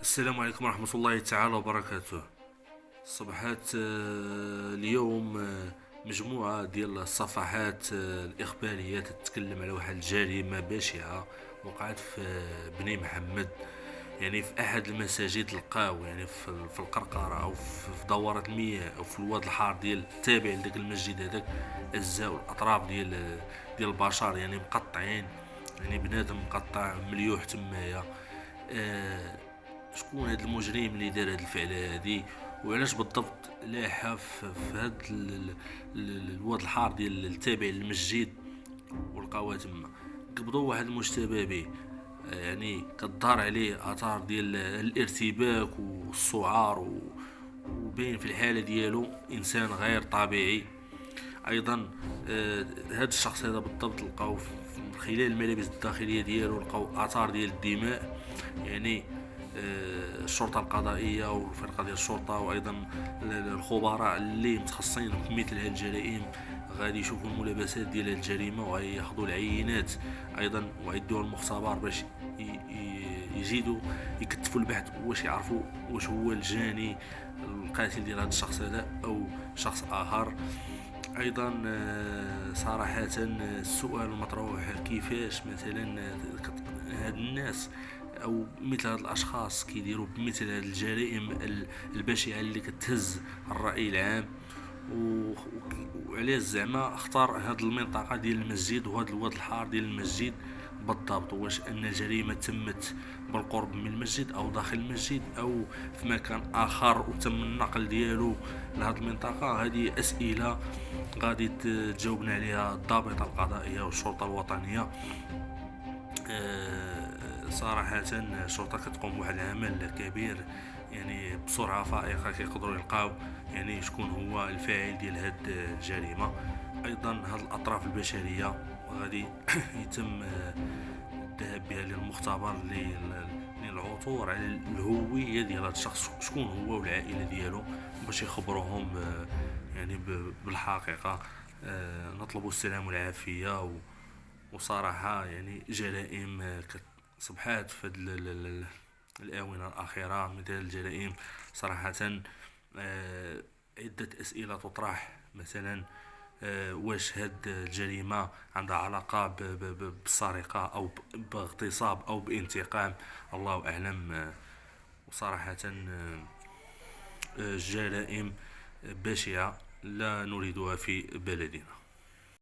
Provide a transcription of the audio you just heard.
السلام عليكم ورحمة الله تعالى وبركاته. صبحات اليوم مجموعة ديال الصفحات الإخبارية تتكلم على واحد الجريمة بشعة وقعت في بني محمد. يعني في أحد المساجد لقاو، يعني في القرقرة أو في دورة المياه أو في الواد الحار ديال التابع لداك المسجد هذاك، أجزاء والأطراف ديال البشر يعني مقطعين. يعني بنادم مقطع مليوح تمايا. آه، شكون هاد المجرم اللي دار هاد الفعله هادي، وعلاش بالضبط لاحة في هاد الواد الحار ديال التابع للمسجد ولقاوها تما. قبضوا واحد المشتبه به، يعني كتظهر عليه اثار ديال الارتباك والسعار وباين في الحاله ديالو انسان غير طبيعي. ايضا هذا الشخص هذا بالضبط لقاو من خلال الملابس الداخليه ديالو لقاو اثار ديال الدماء. يعني الشرطه القضائيه والفرقه ديال الشرطه وايضا الخبراء اللي متخصصين في مثل هذه الجرائم غادي يشوفوا الملابسات ديال الجريمه وياخذوا العينات ايضا ويدوها المختبر باش يزيدوا يكتفوا البحث واش يعرفوا واش هو الجاني القاتل ديال هذا الشخص هذا او شخص اخر. ايضا صراحة السؤال المطروح كيفاش مثلا هاد الناس او مثل هاد الاشخاص كيديروا بمثل هاد الجرائم البشعة اللي كتهز الرأي العام، وعلاش زعما اختار هاد المنطقة ديال المسجد وهاد الواد الحار ديال المسجد بالضبط. واش ان الجريمة تمت بالقرب من المسجد او داخل المسجد او في مكان اخر وتم النقل ديالو لهاد المنطقة؟ هذه اسئلة غادي تجاوبنا عليها الضابطة القضائية والشرطة الوطنية. صراحة الشرطة كتقوم بواحد العمل كبير، يعني بسرعة فائقة كيقدروا يلقاو يعني شكون هو الفاعل ديال هاد الجريمة. ايضا هاد الاطراف البشرية غادي يتم الذهاب بها للمختبر للعثور على الهوية ديال هاد الشخص، شكون هو والعائلة ديالو، باش يخبروهم يعني بالحقيقة. نطلب السلام والعافية وصراحة يعني جرائم صبحات في الآونة الأخيرة مثل الجرائم صراحة. عدة أسئلة تطرح، مثلا واش هاد الجريمة عندها علاقة بالسرقة أو باغتصاب أو بانتقام؟ الله أعلم. وصراحة جرائم بشعة لا نريدها في بلدنا.